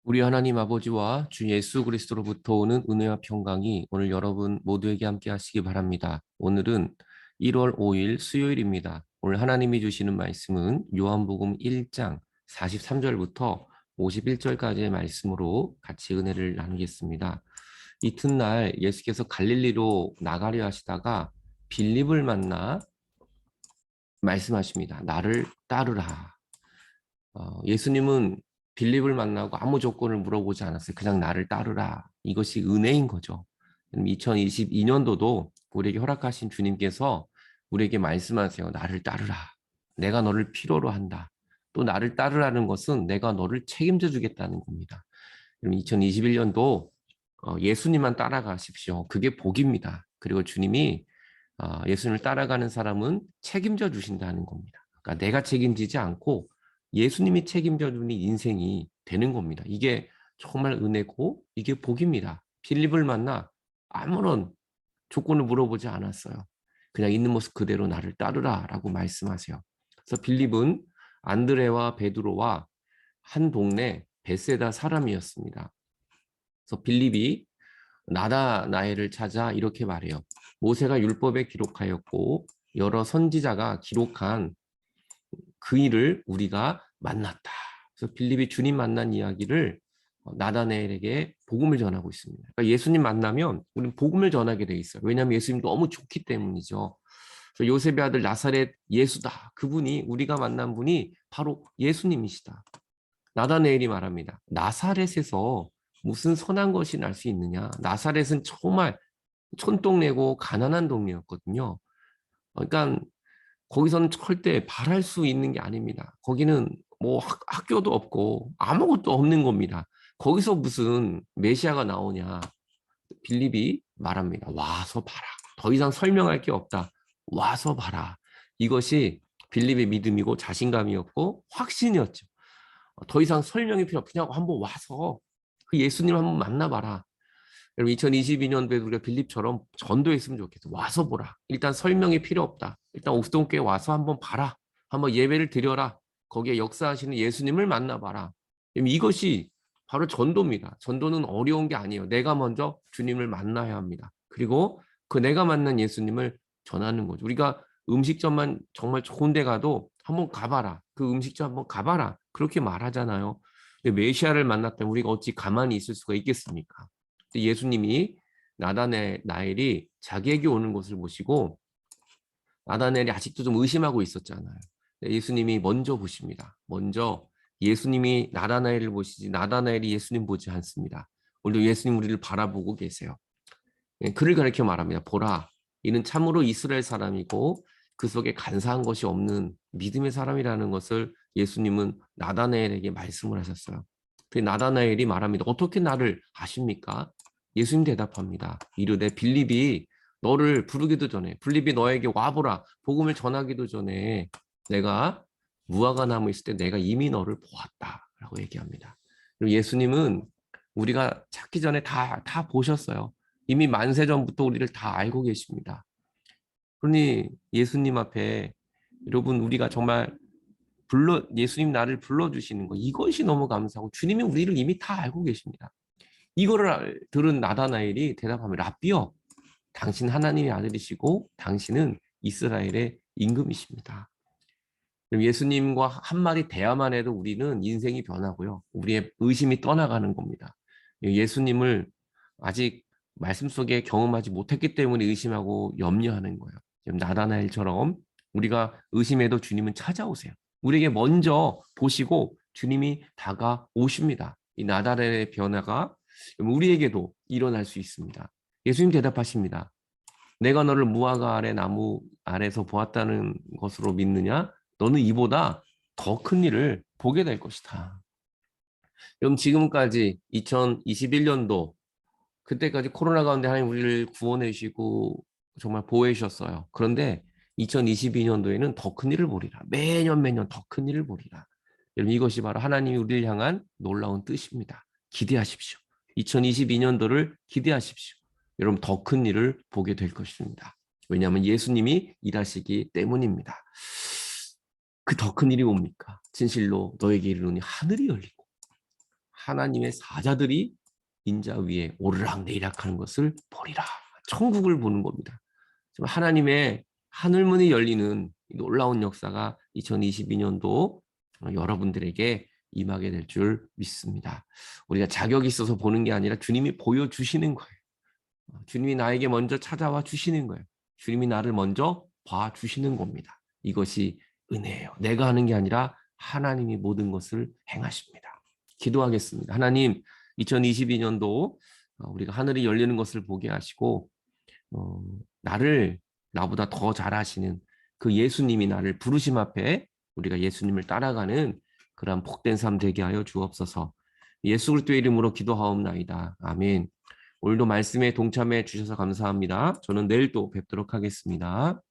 우리 하나님 아버지와 주 예수 그리스도로부터 오는 은혜와 평강이 오늘 여러분 모두에게 함께 하시기 바랍니다. 오늘은 1월 5일 수요일입니다. 오늘 하나님이 주시는 말씀은 요한복음 1장 43절부터 51절까지의 말씀으로 같이 은혜를 나누겠습니다. 이튿날 예수께서 갈릴리로 나가려 하시다가 빌립을 만나 말씀하십니다. 나를 따르라. 예수님은 빌립을 만나고 아무 조건을 물어보지 않았어요. 그냥 나를 따르라. 이것이 은혜인 거죠. 2022년도도 우리에게 허락하신 주님께서 우리에게 말씀하세요. 나를 따르라. 내가 너를 필요로 한다. 또 나를 따르라는 것은 내가 너를 책임져 주겠다는 겁니다. 2021년도 예수님만 따라가십시오. 그게 복입니다. 그리고 주님이 예수님을 따라가는 사람은 책임져 주신다는 겁니다. 그러니까 내가 책임지지 않고 예수님이 책임져 주는 인생이 되는 겁니다. 이게 정말 은혜고 이게 복입니다. 빌립을 만나 아무런 조건을 물어보지 않았어요. 그냥 있는 모습 그대로 나를 따르라 라고 말씀하세요. 그래서 빌립은 안드레와 베드로와 한 동네 베세다 사람이었습니다. 그래서 빌립이 나다나엘을 찾아 이렇게 말해요. 모세가 율법에 기록하였고 여러 선지자가 기록한 그 일을 우리가 만났다. 그래서 빌립이 주님 만난 이야기를 나다나엘에게 복음을 전하고 있습니다. 그러니까 예수님 만나면 우리는 복음을 전하게 돼 있어요. 왜냐하면 예수님 너무 좋기 때문이죠. 그래서 요셉의 아들 나사렛 예수다. 그분이 우리가 만난 분이 바로 예수님이시다. 나다나엘이 말합니다. 나사렛에서 무슨 선한 것이 날 수 있느냐. 나사렛은 정말 촌동네고 가난한 동네였거든요. 그러니까 거기서는 절대 바랄 수 있는 게 아닙니다. 거기는 뭐 학교도 없고 아무것도 없는 겁니다. 거기서 무슨 메시아가 나오냐. 빌립이 말합니다. 와서 봐라. 더 이상 설명할 게 없다. 와서 봐라. 이것이 빌립의 믿음이고 자신감이었고 확신이었죠. 더 이상 설명이 필요 없고 그냥 한번 와서 그 예수님 한번 만나봐라. 여러분 2022년도에 우리가 빌립처럼 전도했으면 좋겠어. 와서 보라. 일단 설명이 필요 없다. 일단 옥동교회 와서 한번 봐라. 한번 예배를 드려라. 거기에 역사하시는 예수님을 만나봐라. 이것이 바로 전도입니다. 전도는 어려운 게 아니에요. 내가 먼저 주님을 만나야 합니다. 그리고 그 내가 만난 예수님을 전하는 거죠. 우리가 음식점만 정말 좋은 데 가도 한번 가봐라. 그 음식점 한번 가봐라. 그렇게 말하잖아요. 근데 메시아를 만났다면 우리가 어찌 가만히 있을 수가 있겠습니까? 예수님이 나다나엘이 자기에게 오는 것을 보시고 나다나엘이 아직도 좀 의심하고 있었잖아요. 예수님이 먼저 보십니다. 먼저 예수님이 나다나엘을 보시지 나다나엘이 예수님 보지 않습니다. 오늘도 예수님 우리를 바라보고 계세요. 그를 가리켜 말합니다. 보라, 이는 참으로 이스라엘 사람이고 그 속에 간사한 것이 없는 믿음의 사람이라는 것을 예수님은 나다나엘에게 말씀을 하셨어요. 그 나다나엘이 말합니다. 어떻게 나를 아십니까? 예수님 대답합니다. 이르되 빌립이 너를 부르기도 전에 빌립이 너에게 와보라 복음을 전하기도 전에 내가 무화과 나무 있을 때 내가 이미 너를 보았다라고 얘기합니다. 그리고 예수님은 우리가 찾기 전에 다 보셨어요. 이미 만세 전부터 우리를 다 알고 계십니다. 그러니 예수님 앞에 여러분 우리가 정말 예수님 나를 불러주시는 거 이것이 너무 감사하고 주님이 우리를 이미 다 알고 계십니다. 이거를 들은 나다나엘이 대답하면 라삐여 당신 하나님의 아들이시고 당신은 이스라엘의 임금이십니다. 예수님과 한마디 대화만 해도 우리는 인생이 변하고요. 우리의 의심이 떠나가는 겁니다. 예수님을 아직 말씀 속에 경험하지 못했기 때문에 의심하고 염려하는 거예요. 나다나엘처럼 우리가 의심해도 주님은 찾아오세요. 우리에게 먼저 보시고 주님이 다가오십니다. 이 나다나엘의 변화가 우리에게도 일어날 수 있습니다. 예수님 대답하십니다. 내가 너를 무화과 아래 나무 아래서 보았다는 것으로 믿느냐? 너는 이보다 더 큰 일을 보게 될 것이다. 여러분 지금까지 2021년도 그때까지 코로나 가운데 하나님 우리를 구원해 주시고 정말 보호해 주셨어요. 그런데 2022년도에는 더 큰 일을 보리라. 매년 더 큰 일을 보리라. 여러분 이것이 바로 하나님이 우리를 향한 놀라운 뜻입니다. 기대하십시오. 2022년도를 기대하십시오. 여러분 더 큰 일을 보게 될 것입니다. 왜냐하면 예수님이 일하시기 때문입니다. 그 더 큰 일이 뭡니까? 진실로 너에게 이르노니 하늘이 열리고 하나님의 사자들이 인자 위에 오르락내리락 하는 것을 보리라. 천국을 보는 겁니다. 하나님의 하늘문이 열리는 놀라운 역사가 2022년도 여러분들에게 임하게 될 줄 믿습니다. 우리가 자격이 있어서 보는 게 아니라 주님이 보여주시는 거예요. 주님이 나에게 먼저 찾아와 주시는 거예요. 주님이 나를 먼저 봐주시는 겁니다. 이것이 은혜예요. 내가 하는 게 아니라 하나님이 모든 것을 행하십니다. 기도하겠습니다. 하나님, 2022년도 우리가 하늘이 열리는 것을 보게 하시고 나를 나보다 더 잘하시는 그 예수님이 나를 부르심 앞에 우리가 예수님을 따라가는 그러한 복된 삶 되게 하여 주옵소서. 예수 그리스도의 이름으로 기도하옵나이다. 아멘. 오늘도 말씀에 동참해 주셔서 감사합니다. 저는 내일 또 뵙도록 하겠습니다.